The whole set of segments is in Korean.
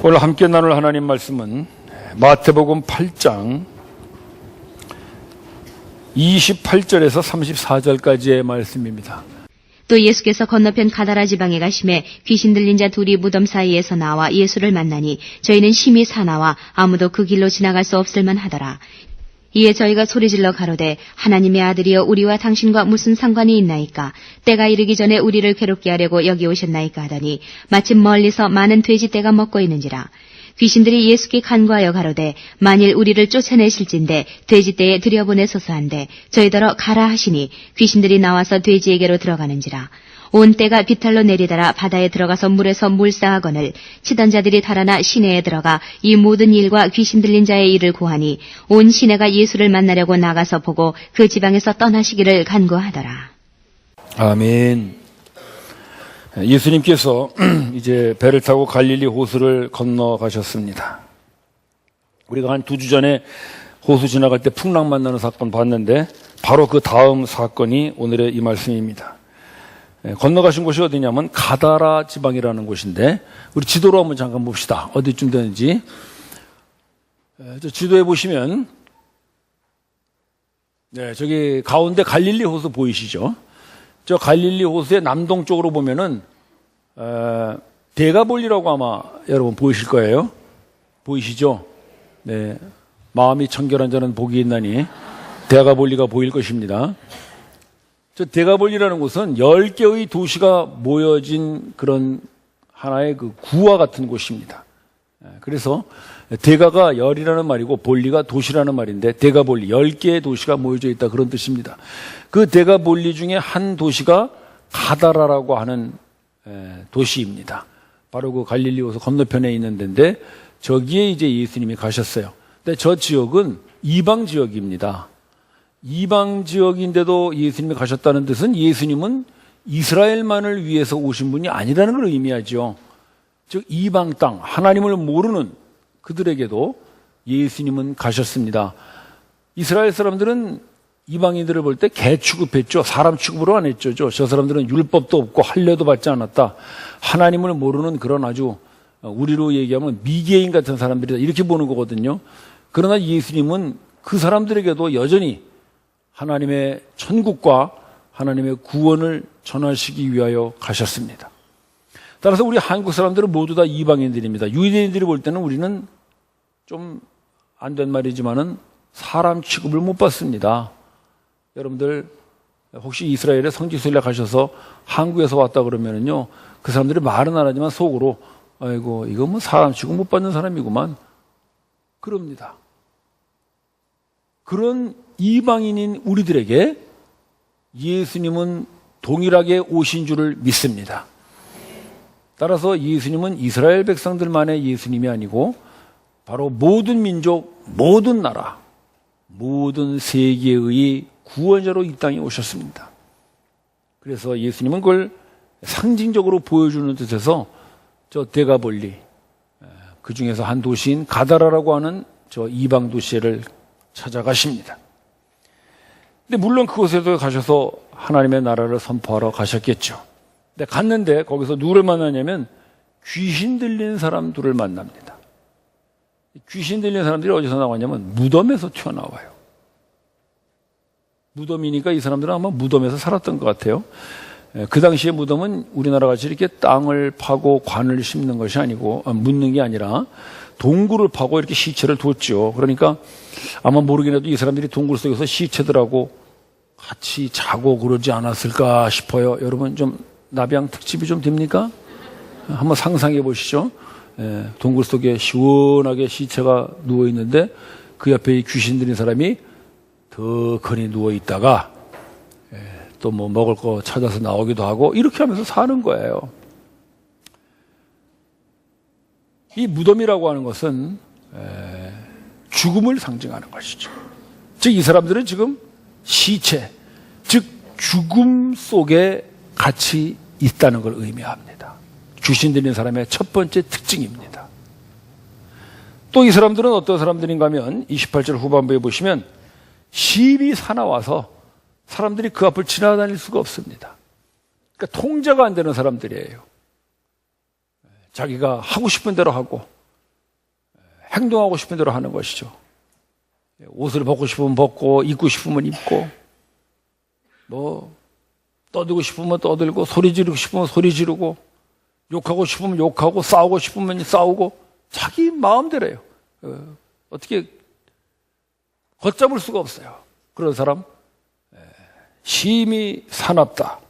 오늘 함께 나눌 하나님 말씀은 마태복음 8장 28절에서 34절까지의 말씀입니다. 또 예수께서 건너편 가다라 지방에 가심에 귀신 들린 자 둘이 무덤 사이에서 나와 예수를 만나니 저희는 심히 사나와 아무도 그 길로 지나갈 수 없을 만하더라. 이에 저희가 소리질러 가로되 하나님의 아들이여 우리와 당신과 무슨 상관이 있나이까? 때가 이르기 전에 우리를 괴롭게 하려고 여기 오셨나이까 하더니 마침 멀리서 많은 돼지떼가 먹고 있는지라. 귀신들이 예수께 간구하여 가로되 만일 우리를 쫓아내실진데 돼지떼에 들여보내소서 한데 저희더러 가라 하시니 귀신들이 나와서 돼지에게로 들어가는지라. 온 때가 비탈로 내리다라 바다에 들어가서 물에서 물사하거늘 치던 자들이 달아나 시내에 들어가 이 모든 일과 귀신 들린 자의 일을 고하니 온 시내가 예수를 만나려고 나가서 보고 그 지방에서 떠나시기를 간구하더라. 아멘. 예수님께서 이제 배를 타고 갈릴리 호수를 건너가셨습니다. 우리가 한 2주 전에 호수 지나갈 때 풍랑 만나는 사건 봤는데 바로 그 다음 사건이 오늘의 이 말씀입니다. 건너가신 곳이 어디냐면 가다라 지방이라는 곳인데 우리 지도로 한번 잠깐 봅시다. 어디쯤 되는지. 지도에 보시면 저기 가운데 갈릴리 호수 보이시죠? 저 갈릴리 호수의 남동쪽으로 보면은 데가볼리라고 아마 여러분 보이실 거예요. 보이시죠? 네, 마음이 청결한 자는 복이 있나니 데가볼리가 보일 것입니다. 저 데가볼리라는 곳은 10개의 도시가 모여진 그런 하나의 그 구와 같은 곳입니다. 그래서 데가가 열이라는 말이고 볼리가 도시라는 말인데 데가볼리 10개의 도시가 모여져 있다 그런 뜻입니다. 그 데가볼리 중에 한 도시가 가다라라고 하는 도시입니다. 바로 그 갈릴리 호수 건너편에 있는 데인데 저기에 이제 예수님이 가셨어요. 근데 저 지역은 이방 지역입니다. 이방 지역인데도 예수님이 가셨다는 뜻은 예수님은 이스라엘만을 위해서 오신 분이 아니라는 걸 의미하죠. 즉 이방 땅, 하나님을 모르는 그들에게도 예수님은 가셨습니다. 이스라엘 사람들은 이방인들을 볼 때 개 취급했죠. 사람 취급으로 안 했죠. 저 사람들은 율법도 없고 할례도 받지 않았다. 하나님을 모르는 그런 아주 우리로 얘기하면 미개인 같은 사람들이다. 이렇게 보는 거거든요. 그러나 예수님은 그 사람들에게도 여전히 하나님의 천국과 하나님의 구원을 전하시기 위하여 가셨습니다. 따라서 우리 한국 사람들은 모두 다 이방인들입니다. 유대인들이 볼 때는 우리는 좀 안 된 말이지만은 사람 취급을 못 받습니다. 여러분들 혹시 이스라엘에 성지순례 가셔서 한국에서 왔다 그러면은요, 그 사람들이 말은 안 하지만 속으로 아이고 이거 뭐 사람 취급 못 받는 사람이구만 그럽니다. 그런 이방인인 우리들에게 예수님은 동일하게 오신 줄을 믿습니다. 따라서 예수님은 이스라엘 백성들만의 예수님이 아니고 바로 모든 민족, 모든 나라, 모든 세계의 구원자로 이 땅에 오셨습니다. 그래서 예수님은 그걸 상징적으로 보여주는 뜻에서 저 데가볼리, 그 중에서 한 도시인 가다라라고 하는 저 이방 도시를 찾아가십니다. 근데 물론 그곳에도 가셔서 하나님의 나라를 선포하러 가셨겠죠. 근데 갔는데 거기서 누구를 만나냐면 귀신 들린 사람들을 만납니다. 귀신 들린 사람들이 어디서 나왔냐면 무덤에서 튀어나와요. 무덤이니까 이 사람들은 아마 무덤에서 살았던 것 같아요. 그 당시에 무덤은 우리나라 같이 이렇게 땅을 파고 관을 심는 것이 아니고, 묻는 게 아니라 동굴을 파고 이렇게 시체를 뒀죠. 그러니까 아마 모르긴 해도 이 사람들이 동굴 속에서 시체들하고 같이 자고 그러지 않았을까 싶어요. 여러분 좀 나비양 특집이 좀 됩니까? 한번 상상해 보시죠. 동굴 속에 시원하게 시체가 누워 있는데 그 옆에 귀신 들린 사람이 덕하니 누워 있다가 또 뭐 먹을 거 찾아서 나오기도 하고 이렇게 하면서 사는 거예요. 이 무덤이라고 하는 것은 죽음을 상징하는 것이죠. 즉 이 사람들은 지금 시체, 즉 죽음 속에 같이 있다는 걸 의미합니다. 귀신 들린 사람의 첫 번째 특징입니다. 또 이 사람들은 어떤 사람들인가 하면 28절 후반부에 보시면 심히 사나워서 사람들이 그 앞을 지나다닐 수가 없습니다. 그러니까 통제가 안 되는 사람들이에요. 자기가 하고 싶은 대로 하고 행동하고 싶은 대로 하는 것이죠. 옷을 벗고 싶으면 벗고, 입고 싶으면 입고, 떠들고 싶으면 떠들고, 소리 지르고 싶으면 소리 지르고, 욕하고 싶으면 욕하고, 싸우고 싶으면 싸우고, 자기 마음대로예요. 어떻게 걷잡을 수가 없어요. 그런 사람 심히 사납다.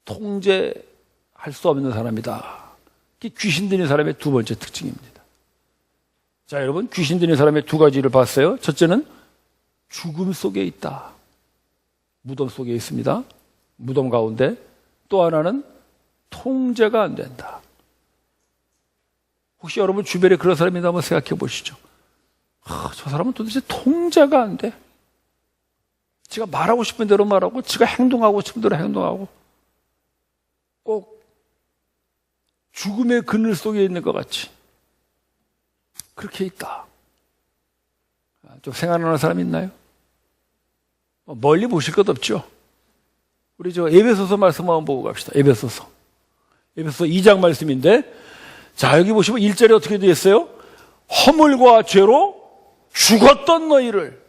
통제할 수 없는 사람이다. 이게 귀신 들린 사람의 두 번째 특징입니다. 자, 여러분, 귀신 들린 사람의 두 가지를 봤어요. 첫째는 죽음 속에 있다. 무덤 속에 있습니다. 무덤 가운데. 또 하나는 통제가 안 된다. 혹시 여러분 주변에 그런 사람이 있나 한번 생각해 보시죠. 저 사람은 도대체 통제가 안 돼. 지가 말하고 싶은 대로 말하고, 지가 행동하고 싶은 대로 행동하고, 꼭 죽음의 그늘 속에 있는 것 같이 그렇게 있다. 좀 생각나는 사람 있나요? 멀리 보실 것 없죠. 우리 에베소서 말씀 한번 보고 갑시다. 에베소서 2장 말씀인데, 자, 여기 보시면 1절에 어떻게 되어 있어요? 허물과 죄로 죽었던 너희를.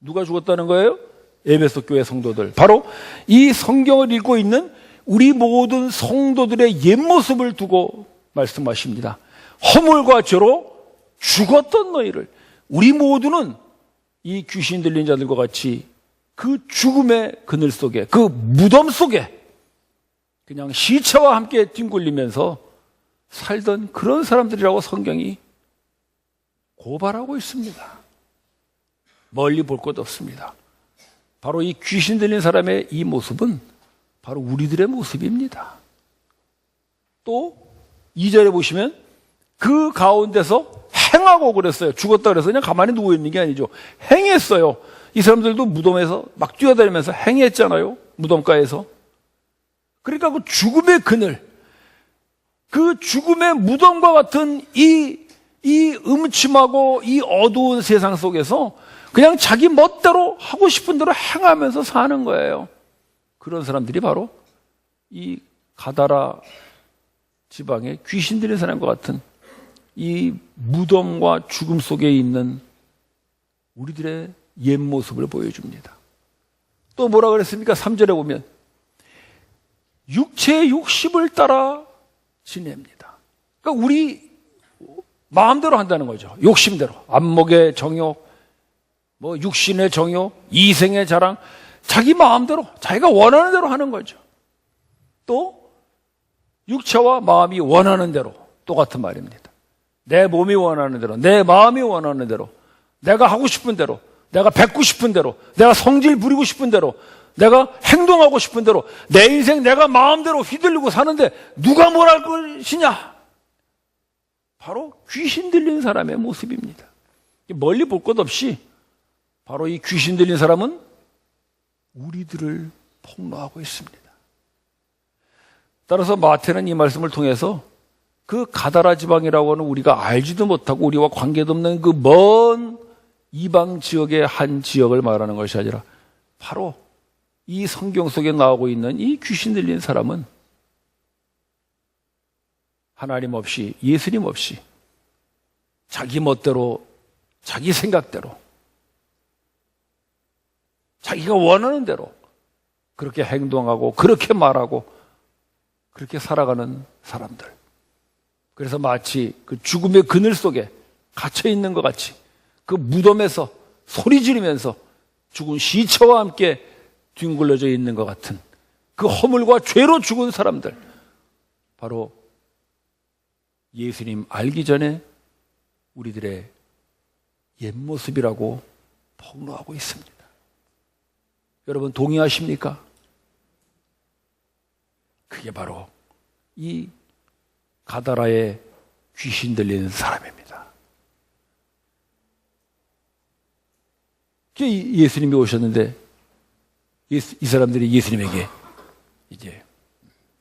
누가 죽었다는 거예요? 에베소 교회 성도들. 바로 이 성경을 읽고 있는 우리 모든 성도들의 옛모습을 두고 말씀하십니다. 허물과 죄로 죽었던 너희를. 우리 모두는 이 귀신 들린 자들과 같이 그 죽음의 그늘 속에, 그 무덤 속에 그냥 시체와 함께 뒹굴리면서 살던 그런 사람들이라고 성경이 고발하고 있습니다. 멀리 볼 것 없습니다. 바로 이 귀신 들린 사람의 이 모습은 바로 우리들의 모습입니다. 또 2절에 보시면 그 가운데서 행하고 그랬어요. 죽었다 그래서 그냥 가만히 누워있는 게 아니죠. 행했어요. 이 사람들도 무덤에서 막 뛰어다니면서 행했잖아요. 무덤가에서. 그러니까 그 죽음의 그늘, 그 죽음의 무덤과 같은 이 음침하고 이 어두운 세상 속에서 그냥 자기 멋대로 하고 싶은 대로 행하면서 사는 거예요. 그런 사람들이 바로 이 가다라 지방의 귀신 들린 사람과 같은 이 무덤과 죽음 속에 있는 우리들의 옛 모습을 보여줍니다. 또 뭐라 그랬습니까? 3절에 보면 육체의 욕심을 따라 지냅니다. 그러니까 우리 마음대로 한다는 거죠. 욕심대로. 안목의 정욕, 육신의 정욕, 이생의 자랑, 자기 마음대로, 자기가 원하는 대로 하는 거죠. 또 육체와 마음이 원하는 대로, 똑같은 말입니다. 내 몸이 원하는 대로, 내 마음이 원하는 대로, 내가 하고 싶은 대로, 내가 뱉고 싶은 대로, 내가 성질 부리고 싶은 대로, 내가 행동하고 싶은 대로, 내 인생 내가 마음대로 휘둘리고 사는데 누가 뭘 할 것이냐? 바로 귀신 들린 사람의 모습입니다. 멀리 볼 것 없이 바로 이 귀신 들린 사람은 우리들을 폭로하고 있습니다. 따라서 마태는 이 말씀을 통해서 그 가다라 지방이라고 하는 우리가 알지도 못하고 우리와 관계도 없는 그 먼 이방 지역의 한 지역을 말하는 것이 아니라 바로 이 성경 속에 나오고 있는 이 귀신 들린 사람은 하나님 없이, 예수님 없이 자기 멋대로, 자기 생각대로, 자기가 원하는 대로 그렇게 행동하고 그렇게 말하고 그렇게 살아가는 사람들. 그래서 마치 그 죽음의 그늘 속에 갇혀 있는 것 같이 그 무덤에서 소리 지르면서 죽은 시체와 함께 뒹굴러져 있는 것 같은 그 허물과 죄로 죽은 사람들, 바로 예수님 알기 전에 우리들의 옛 모습이라고 폭로하고 있습니다. 여러분 동의하십니까? 그게 바로 이 가다라의 귀신 들리는 사람입니다. 예수님이 오셨는데 이 사람들이 예수님에게 이제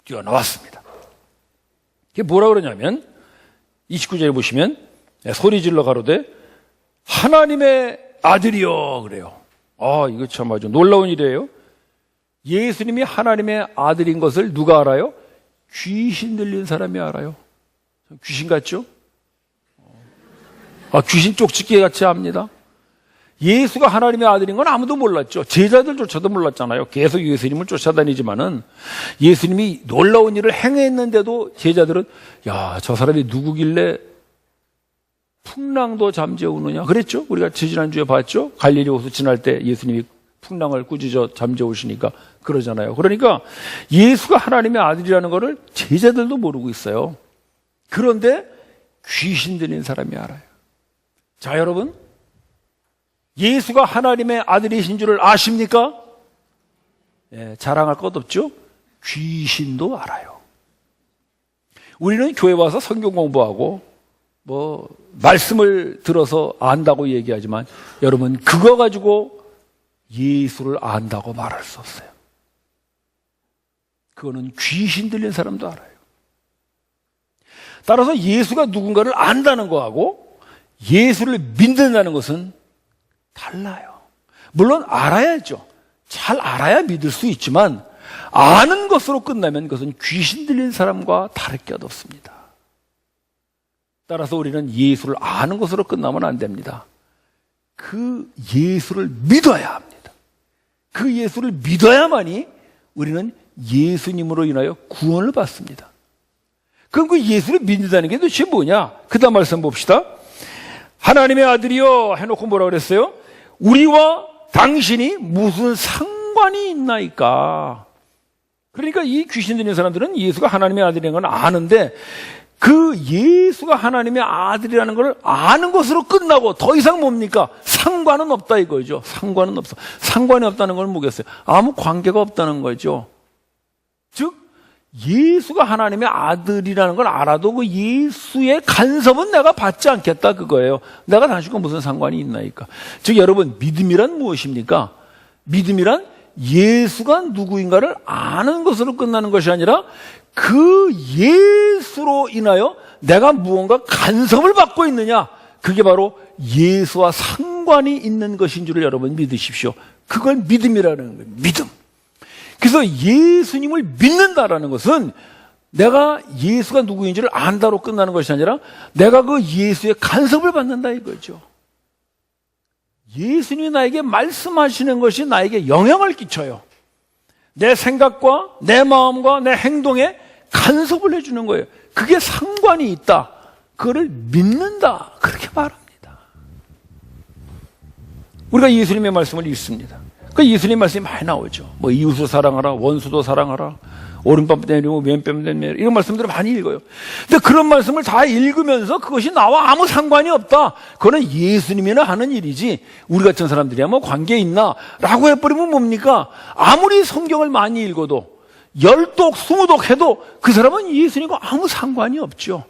뛰어나왔습니다. 그게 뭐라 그러냐면 29절에 보시면 소리 질러 가로되 하나님의 아들이여 그래요. 이거 참 아주 놀라운 일이에요. 예수님이 하나님의 아들인 것을 누가 알아요? 귀신 들린 사람이 알아요. 귀신 같죠? 귀신 쪽집게 같이 합니다. 예수가 하나님의 아들인 건 아무도 몰랐죠. 제자들조차도 몰랐잖아요. 계속 예수님을 쫓아다니지만은 예수님이 놀라운 일을 행했는데도 제자들은 야, 저 사람이 누구길래 풍랑도 잠재우느냐 그랬죠. 우리가 지난주에 봤죠. 갈릴리 호수 지날 때 예수님이 풍랑을 꾸짖어 잠재우시니까 그러잖아요. 그러니까 예수가 하나님의 아들이라는 것을 제자들도 모르고 있어요. 그런데 귀신 들린 사람이 알아요. 자, 여러분, 예수가 하나님의 아들이신 줄을 아십니까? 자랑할 것 없죠? 귀신도 알아요. 우리는 교회 와서 성경 공부하고 말씀을 들어서 안다고 얘기하지만 여러분, 그거 가지고 예수를 안다고 말할 수 없어요. 그거는 귀신 들린 사람도 알아요. 따라서 예수가 누군가를 안다는 거하고 예수를 믿는다는 것은 달라요. 물론 알아야죠. 잘 알아야 믿을 수 있지만 아는 것으로 끝나면 그것은 귀신 들린 사람과 다를 게 없습니다. 따라서 우리는 예수를 아는 것으로 끝나면 안 됩니다. 그 예수를 믿어야 합니다. 그 예수를 믿어야만이 우리는 예수님으로 인하여 구원을 받습니다. 그럼 그 예수를 믿는다는 게 도대체 뭐냐? 그 다음 말씀 봅시다. 하나님의 아들이여 해놓고 뭐라 그랬어요? 우리와 당신이 무슨 상관이 있나이까? 그러니까 이 귀신 들린 사람들은 예수가 하나님의 아들이라는 건 아는데 그 예수가 하나님의 아들이라는 걸 아는 것으로 끝나고 더 이상 뭡니까? 상관은 없다 이거죠. 상관은 없어. 상관이 없다는 건 뭐겠어요? 아무 관계가 없다는 거죠. 즉 예수가 하나님의 아들이라는 걸 알아도 그 예수의 간섭은 내가 받지 않겠다 그거예요. 내가 당신과 무슨 상관이 있나이까. 즉 여러분, 믿음이란 무엇입니까? 믿음이란 예수가 누구인가를 아는 것으로 끝나는 것이 아니라 그 예수로 인하여 내가 무언가 간섭을 받고 있느냐, 그게 바로 예수와 상관이 있는 것인 줄을 여러분 믿으십시오. 그걸 믿음이라는 거예요. 믿음. 그래서 예수님을 믿는다라는 것은 내가 예수가 누구인지를 안다로 끝나는 것이 아니라 내가 그 예수의 간섭을 받는다 이거죠. 예수님이 나에게 말씀하시는 것이 나에게 영향을 끼쳐요. 내 생각과 내 마음과 내 행동에 간섭을 해주는 거예요. 그게 상관이 있다. 그거를 믿는다. 그렇게 말합니다. 우리가 예수님의 말씀을 읽습니다. 그 예수님 말씀이 많이 나오죠. 이웃을 사랑하라, 원수도 사랑하라, 오른뺨 때리고 왼뺨 때리고 이런 말씀들을 많이 읽어요. 근데 그런 말씀을 다 읽으면서 그것이 나와 아무 상관이 없다. 그거는 예수님이나 하는 일이지 우리 같은 사람들이야 관계 있나? 라고 해버리면 뭡니까? 아무리 성경을 많이 읽어도 10독, 20독 해도 그 사람은 예수님과 아무 상관이 없죠.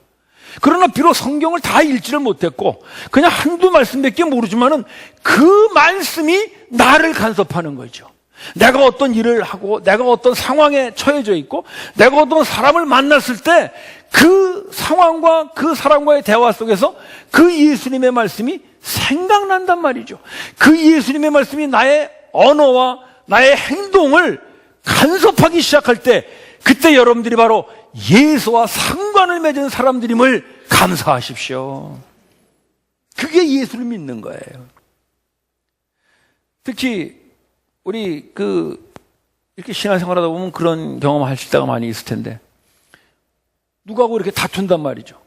그러나 비록 성경을 다 읽지를 못했고 그냥 한두 말씀밖에 모르지만은 그 말씀이 나를 간섭하는 거죠. 내가 어떤 일을 하고 내가 어떤 상황에 처해져 있고 내가 어떤 사람을 만났을 때 그 상황과 그 사람과의 대화 속에서 그 예수님의 말씀이 생각난단 말이죠. 그 예수님의 말씀이 나의 언어와 나의 행동을 간섭하기 시작할 때 그때 여러분들이 바로 예수와 상관을 맺은 사람들임을 감사하십시오. 그게 예수를 믿는 거예요. 특히 우리 이렇게 신앙생활 하다 보면 그런 경험하실 때가 많이 있을 텐데 누구하고 이렇게 다툰단 말이죠.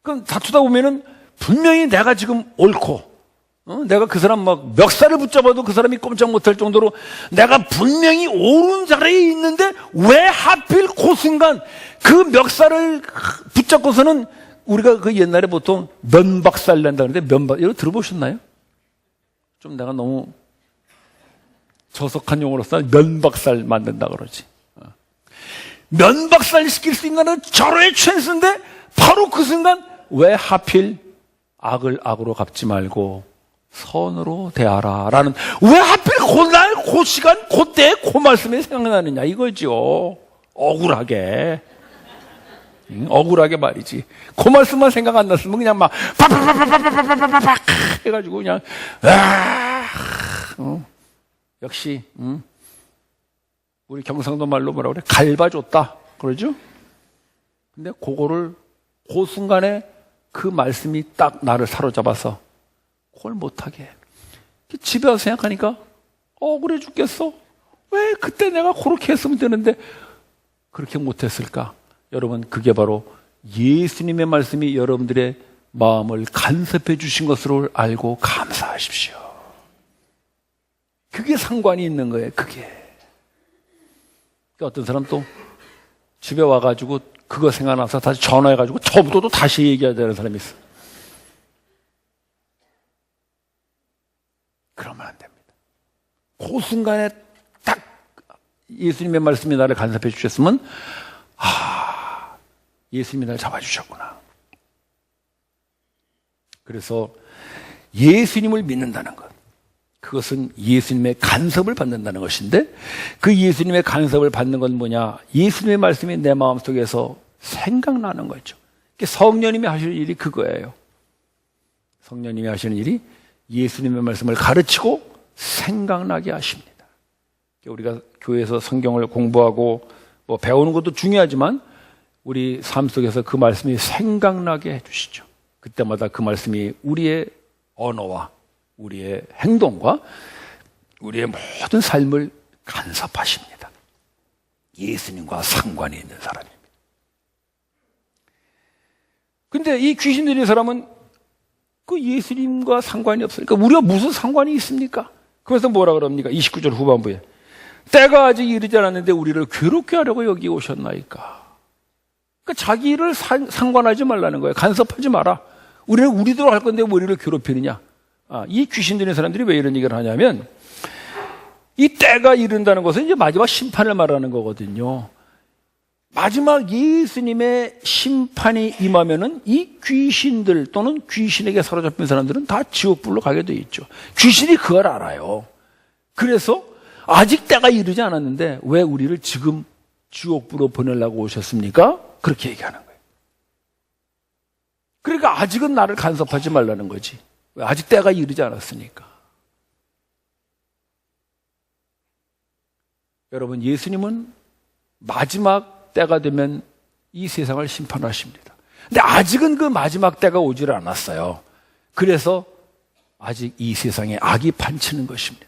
그럼 다투다 보면은 분명히 내가 지금 옳고 내가 그 사람 멱살을 붙잡아도 그 사람이 꼼짝 못할 정도로 내가 분명히 옳은 자리에 있는데 왜 하필 그 순간 그 멱살을 붙잡고서는 우리가 그 옛날에 보통 면박살 낸다 그러는데 이거 들어보셨나요? 좀 내가 너무 저속한 용어로 써 면박살 만든다 그러지. 면박살 시킬 수 있는 건 절호의 찬스인데 바로 그 순간 왜 하필 악을 악으로 갚지 말고 선으로 대하라 라는 왜 하필 그날 그 시간 그때 그 말씀이 생각나느냐 이거죠. 억울하게 말이지. 그 말씀만 생각 안 났으면 그냥 막 팍팍팍팍팍팍팍팍 해가지고 그냥 역시 우리 경상도 말로 뭐라 그래? 갈바줬다 그러죠? 근데 그거를 그 순간에 그 말씀이 딱 나를 사로잡아서 그걸 못하게 해. 집에 와서 생각하니까 억울해 죽겠어. 왜 그때 내가 그렇게 했으면 되는데 그렇게 못했을까? 여러분, 그게 바로 예수님의 말씀이 여러분들의 마음을 간섭해 주신 것으로 알고 감사하십시오. 그게 상관이 있는 거예요. 그게. 어떤 사람 또 집에 와가지고 그거 생각나서 다시 전화해가지고 저부터도 다시 얘기해야 되는 사람이 있어. 그러면 안 됩니다. 그 순간에 딱 예수님의 말씀이 나를 간섭해 주셨으면 예수님이 나를 잡아주셨구나. 그래서 예수님을 믿는다는 것, 그것은 예수님의 간섭을 받는다는 것인데, 그 예수님의 간섭을 받는 건 뭐냐? 예수님의 말씀이 내 마음속에서 생각나는 거죠. 성령님이 하실 일이 그거예요. 성령님이 하시는 일이 예수님의 말씀을 가르치고 생각나게 하십니다. 우리가 교회에서 성경을 공부하고 배우는 것도 중요하지만 우리 삶 속에서 그 말씀이 생각나게 해주시죠. 그때마다 그 말씀이 우리의 언어와 우리의 행동과 우리의 모든 삶을 간섭하십니다. 예수님과 상관이 있는 사람입니다. 근데 이 귀신 들린 사람은 그 예수님과 상관이 없으니까 우리가 무슨 상관이 있습니까? 그래서 뭐라 그럽니까? 29절 후반부에 때가 아직 이르지 않았는데 우리를 괴롭게 하려고 여기 오셨나이까. 그러니까 자기 일을 상관하지 말라는 거예요. 간섭하지 마라. 우리는 우리대로 할 건데 우리를 괴롭히느냐. 이 귀신 들린 사람들이 왜 이런 얘기를 하냐면, 이 때가 이른다는 것은 이제 마지막 심판을 말하는 거거든요. 마지막 예수님의 심판이 임하면은 이 귀신들 또는 귀신에게 사로잡힌 사람들은 다 지옥불로 가게 돼 있죠. 귀신이 그걸 알아요. 그래서 아직 때가 이르지 않았는데 왜 우리를 지금 지옥불로 보내려고 오셨습니까? 그렇게 얘기하는 거예요. 그러니까 아직은 나를 간섭하지 말라는 거지. 왜? 아직 때가 이르지 않았으니까. 여러분, 예수님은 마지막 때가 되면 이 세상을 심판하십니다. 근데 아직은 그 마지막 때가 오질 않았어요. 그래서 아직 이 세상에 악이 판치는 것입니다.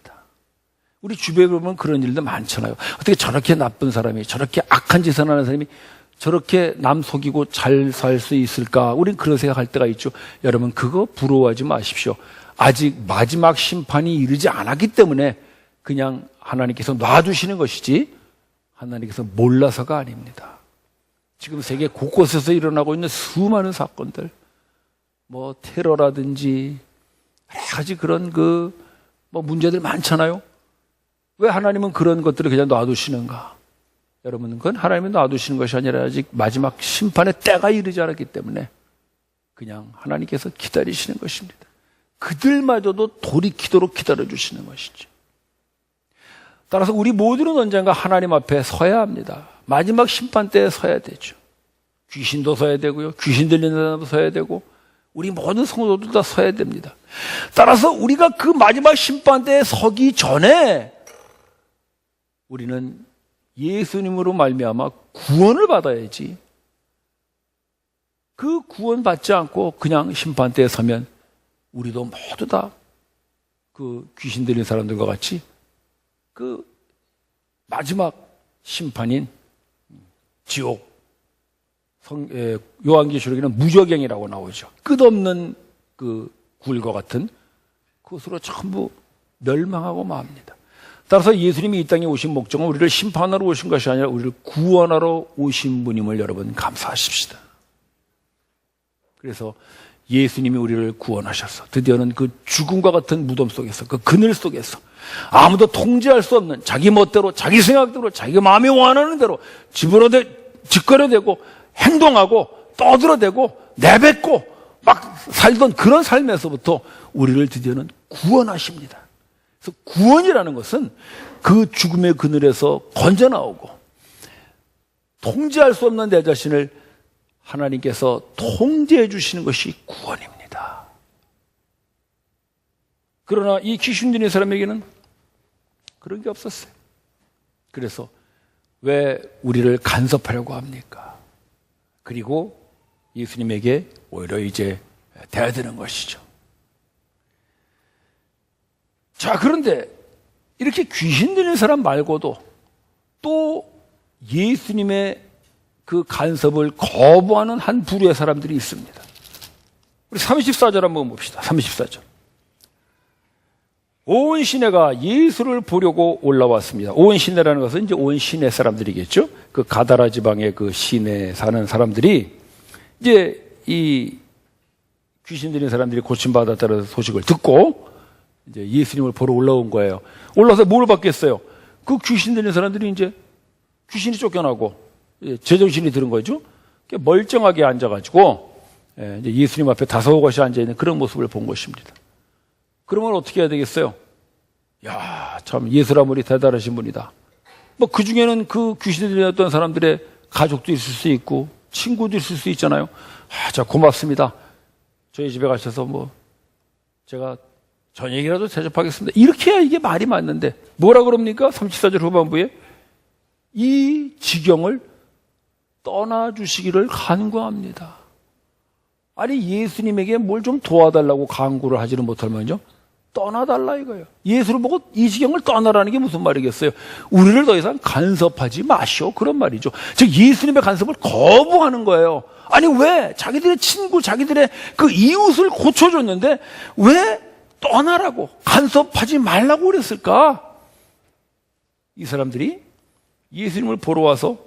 우리 주변에 보면 그런 일도 많잖아요. 어떻게 저렇게 나쁜 사람이, 저렇게 악한 짓을 하는 사람이 저렇게 남 속이고 잘 살 수 있을까? 우린 그런 생각할 때가 있죠. 여러분, 그거 부러워하지 마십시오. 아직 마지막 심판이 이르지 않았기 때문에 그냥 하나님께서 놔두시는 것이지 하나님께서 몰라서가 아닙니다. 지금 세계 곳곳에서 일어나고 있는 수많은 사건들, 테러라든지 여러 가지 그런 문제들 많잖아요. 왜 하나님은 그런 것들을 그냥 놔두시는가? 여러분, 그건 하나님이 놔두시는 것이 아니라 아직 마지막 심판의 때가 이르지 않았기 때문에 그냥 하나님께서 기다리시는 것입니다. 그들마저도 돌이키도록 기다려주시는 것이죠. 따라서 우리 모두는 언젠가 하나님 앞에 서야 합니다. 마지막 심판 때에 서야 되죠. 귀신도 서야 되고요. 귀신 들리는 사람도 서야 되고 우리 모든 성도들 다 서야 됩니다. 따라서 우리가 그 마지막 심판 때에 서기 전에 우리는 예수님으로 말미암아 구원을 받아야지. 그 구원 받지 않고 그냥 심판 때에 서면 우리도 모두 다 그 귀신 들린 사람들과 같이 그 마지막 심판인 지옥, 요한계시록에는 무저갱이라고 나오죠. 끝없는 그 굴과 같은 그것으로 전부 멸망하고 맙니다. 따라서 예수님이 이 땅에 오신 목적은 우리를 심판하러 오신 것이 아니라 우리를 구원하러 오신 분임을 여러분 감사하십시다. 그래서 예수님이 우리를 구원하셔서 드디어는 그 죽음과 같은 무덤 속에서, 그 그늘 속에서 아무도 통제할 수 없는 자기 멋대로, 자기 생각대로, 자기 마음이 원하는 대로 짓거려대고 행동하고 떠들어대고 내뱉고 막 살던 그런 삶에서부터 우리를 드디어는 구원하십니다. 그래서 구원이라는 것은 그 죽음의 그늘에서 건져 나오고 통제할 수 없는 내 자신을 하나님께서 통제해 주시는 것이 구원입니다. 그러나 이 귀신 들린 사람에게는 그런 게 없었어요. 그래서 왜 우리를 간섭하려고 합니까? 그리고 예수님에게 오히려 이제 대드는 것이죠. 자, 그런데 이렇게 귀신 들린 사람 말고도 또 예수님의 그 간섭을 거부하는 한 부류의 사람들이 있습니다. 우리 34절 한번 봅시다. 34절. 온 시내가 예수를 보려고 올라왔습니다. 온 시내라는 것은 이제 온 시내 사람들이겠죠. 그 가다라 지방의 그 시내에 사는 사람들이 이제 이 귀신 들린 사람들이 고침받았다는 소식을 듣고 이제 예수님을 보러 올라온 거예요. 올라와서 뭘 받겠어요? 그 귀신 들린 사람들이 이제 귀신이 쫓겨나고 제정신이 들은 거죠. 멀쩡하게 앉아가지고 이제 예수님 앞에 다소곳이 앉아있는 그런 모습을 본 것입니다. 그러면 어떻게 해야 되겠어요? 야, 참 예수라물이 대단하신 분이다. 뭐 그 중에는 그 귀신 들렸던 사람들의 가족도 있을 수 있고 친구도 있을 수 있잖아요. 아, 자, 고맙습니다. 저희 집에 가셔서 뭐 제가 저녁이라도 대접하겠습니다. 이렇게 해야 이게 말이 맞는데 뭐라 그럽니까? 34절 후반부에 이 지경을 떠나주시기를 간구합니다. 아니, 예수님에게 뭘 좀 도와달라고 간구를 하지는 못할 만요 떠나달라 이거예요. 예수를 보고 이 지경을 떠나라는 게 무슨 말이겠어요? 우리를 더 이상 간섭하지 마시오, 그런 말이죠. 즉 예수님의 간섭을 거부하는 거예요. 아니, 왜 자기들의 친구, 자기들의 그 이웃을 고쳐줬는데 왜 떠나라고, 간섭하지 말라고 그랬을까? 이 사람들이 예수님을 보러 와서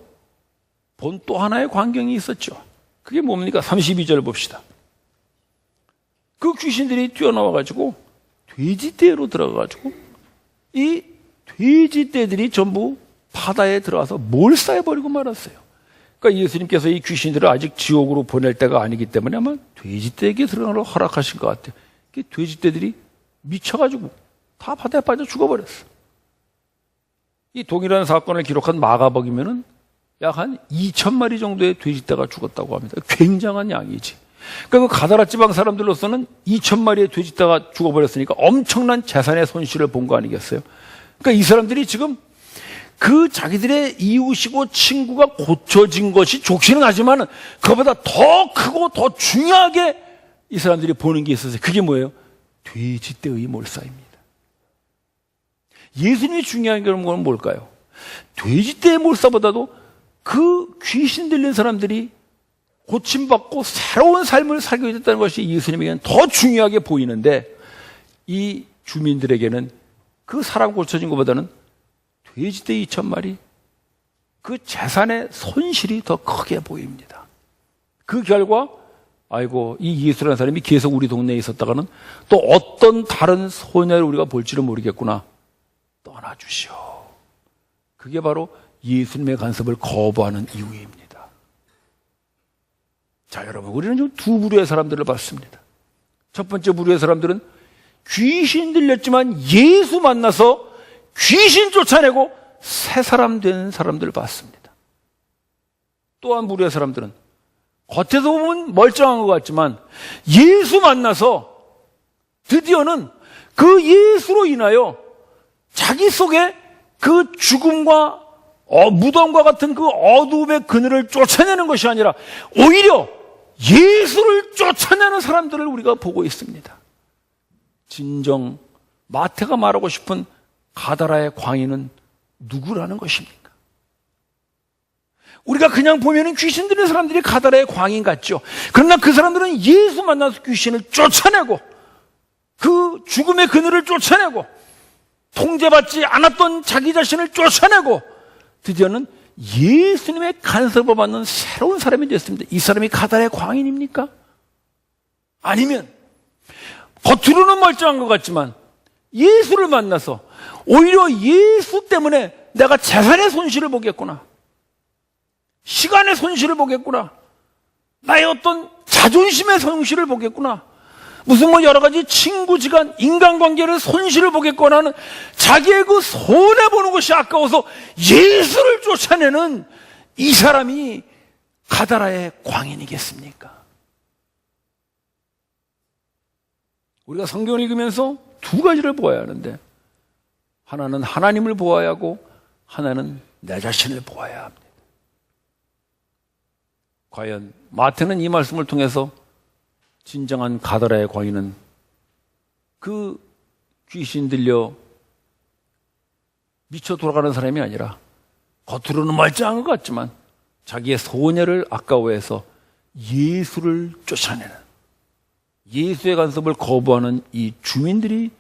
본 또 하나의 광경이 있었죠. 그게 뭡니까? 32절 봅시다. 그 귀신들이 뛰어나와가지고 돼지떼로 들어가가지고 이 돼지떼들이 전부 바다에 들어가서 몰살해버리고 말았어요. 그러니까 예수님께서 이 귀신들을 아직 지옥으로 보낼 때가 아니기 때문에 아마 돼지떼에게 들어가라고 허락하신 것 같아요. 돼지떼들이 미쳐가지고 다 바다에 빠져 죽어버렸어. 이 동일한 사건을 기록한 마가복이면은 약 한 2,000마리 정도의 돼지떼가 죽었다고 합니다. 굉장한 양이지. 그러니까 그 가다라 지방 사람들로서는 2,000마리의 돼지떼가 죽어버렸으니까 엄청난 재산의 손실을 본 거 아니겠어요? 그러니까 이 사람들이 지금 그 자기들의 이웃이고 친구가 고쳐진 것이 좋기는 하지만 그보다 더 크고 더 중요하게 이 사람들이 보는 게 있었어요. 그게 뭐예요? 돼지떼의 몰사입니다. 예수님이 중요한 건 뭘까요? 돼지떼의 몰사보다도 그 귀신 들린 사람들이 고침받고 새로운 삶을 살게 됐다는 것이 예수님에게는 더 중요하게 보이는데 이 주민들에게는 그 사람 고쳐진 것보다는 돼지떼 2,000마리 그 재산의 손실이 더 크게 보입니다. 그 결과 아이고, 이 예수라는 사람이 계속 우리 동네에 있었다가는 또 어떤 다른 소녀를 우리가 볼지를 모르겠구나. 떠나주시오. 그게 바로 예수님의 간섭을 거부하는 이유입니다. 자, 여러분, 우리는 지금 두 부류의 사람들을 봤습니다. 첫 번째 부류의 사람들은 귀신 들렸지만 예수 만나서 귀신 쫓아내고 새 사람 된 사람들을 봤습니다. 또 한 부류의 사람들은 겉에서 보면 멀쩡한 것 같지만 예수 만나서 드디어는 그 예수로 인하여 자기 속에 그 죽음과 무덤과 같은 그 어두움의 그늘을 쫓아내는 것이 아니라 오히려 예수를 쫓아내는 사람들을 우리가 보고 있습니다. 진정 마태가 말하고 싶은 가다라의 광인은 누구라는 것입니까? 우리가 그냥 보면은 귀신 들린 사람들이 가다라의 광인 같죠. 그러나 그 사람들은 예수 만나서 귀신을 쫓아내고 그 죽음의 그늘을 쫓아내고 통제받지 않았던 자기 자신을 쫓아내고 드디어는 예수님의 간섭을 받는 새로운 사람이 됐습니다. 이 사람이 가다라의 광인입니까? 아니면 겉으로는 멀쩡한 것 같지만 예수를 만나서 오히려 예수 때문에 내가 재산의 손실을 보겠구나, 시간의 손실을 보겠구나, 나의 어떤 자존심의 손실을 보겠구나, 무슨 뭐 여러 가지 친구지간 인간관계를 손실을 보겠거나 하는 자기의 그 손해보는 것이 아까워서 예수를 쫓아내는 이 사람이 가다라의 광인이겠습니까? 우리가 성경을 읽으면서 두 가지를 보아야 하는데 하나는 하나님을 보아야 하고 하나는 내 자신을 보아야 합니다. 과연 마태는 이 말씀을 통해서 진정한 가다라의 광인은 그 귀신 들려 미쳐 돌아가는 사람이 아니라 겉으로는 멀쩡한 것 같지만 자기의 소녀를 아까워해서 예수를 쫓아내는, 예수의 간섭을 거부하는 이 주민들이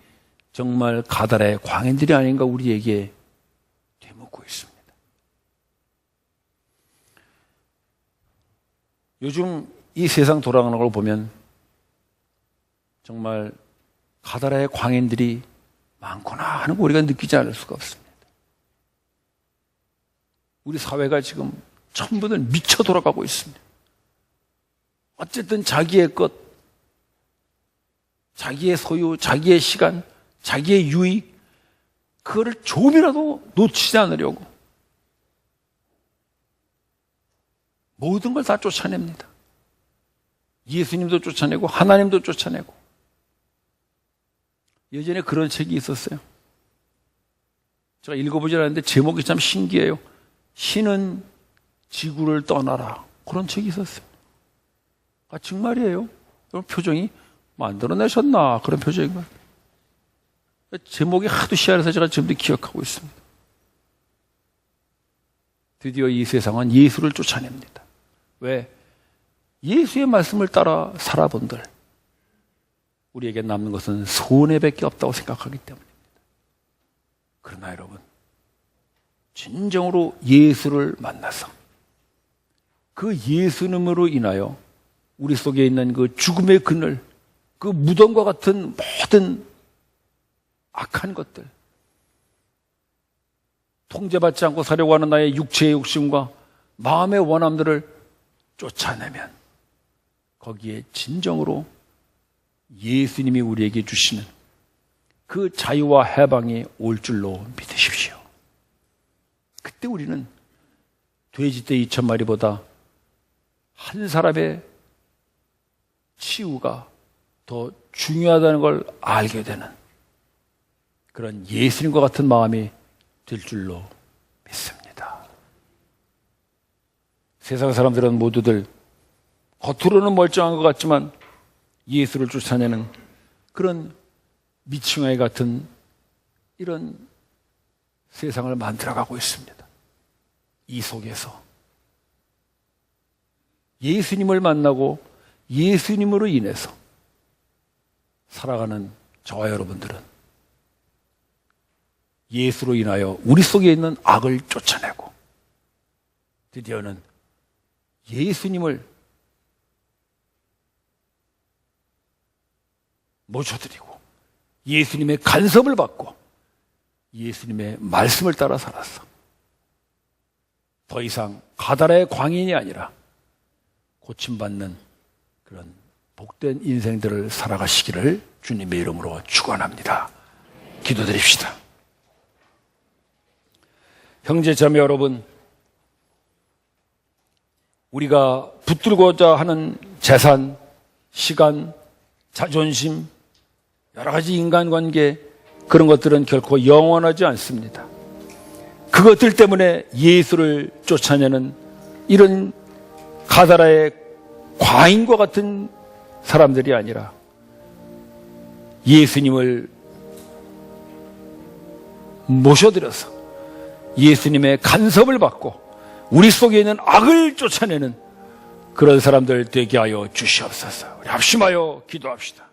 정말 가다라의 광인들이 아닌가 우리에게 되묻고 있습니다. 요즘 이 세상 돌아가는 걸 보면 정말 가다라의 광인들이 많구나 하는 거 우리가 느끼지 않을 수가 없습니다. 우리 사회가 지금 전부들 미쳐 돌아가고 있습니다. 어쨌든 자기의 것, 자기의 소유, 자기의 시간, 자기의 유익, 그거를 조금이라도 놓치지 않으려고 모든 걸 다 쫓아냅니다. 예수님도 쫓아내고 하나님도 쫓아내고. 예전에 그런 책이 있었어요. 제가 읽어보질 않았는데 제목이 참 신기해요. 신은 지구를 떠나라. 그런 책이 있었어요. 아, 정말이에요. 표정이 만들어내셨나 그런 표정인 거예요. 제목이 하도 희한해서 제가 지금도 기억하고 있습니다. 드디어 이 세상은 예수를 쫓아냅니다. 왜? 예수의 말씀을 따라 살아본들 우리에게 남는 것은 손해밖에 없다고 생각하기 때문입니다. 그러나 여러분, 진정으로 예수를 만나서 그 예수님으로 인하여 우리 속에 있는 그 죽음의 그늘, 그 무덤과 같은 모든 악한 것들, 통제받지 않고 사려고 하는 나의 육체의 욕심과 마음의 원함들을 쫓아내면 거기에 진정으로 예수님이 우리에게 주시는 그 자유와 해방이 올 줄로 믿으십시오. 그때 우리는 돼지떼 2,000마리보다 한 사람의 치유가 더 중요하다는 걸 알게 되는 그런 예수님과 같은 마음이 될 줄로 믿습니다. 세상 사람들은 모두들 겉으로는 멀쩡한 것 같지만 예수를 쫓아내는 그런 미친아이 같은 이런 세상을 만들어가고 있습니다. 이 속에서 예수님을 만나고 예수님으로 인해서 살아가는 저와 여러분들은 예수로 인하여 우리 속에 있는 악을 쫓아내고 드디어는 예수님을 모셔드리고 예수님의 간섭을 받고 예수님의 말씀을 따라 살았어. 더 이상 가다라의 광인이 아니라 고침받는 그런 복된 인생들을 살아가시기를 주님의 이름으로 축원합니다. 기도드립시다. 형제 자매 여러분, 우리가 붙들고자 하는 재산, 시간, 자존심, 여러 가지 인간관계, 그런 것들은 결코 영원하지 않습니다. 그것들 때문에 예수를 쫓아내는 이런 가다라의 과인과 같은 사람들이 아니라 예수님을 모셔드려서 예수님의 간섭을 받고 우리 속에 있는 악을 쫓아내는 그런 사람들 되게 하여 주시옵소서. 우리 합심하여 기도합시다.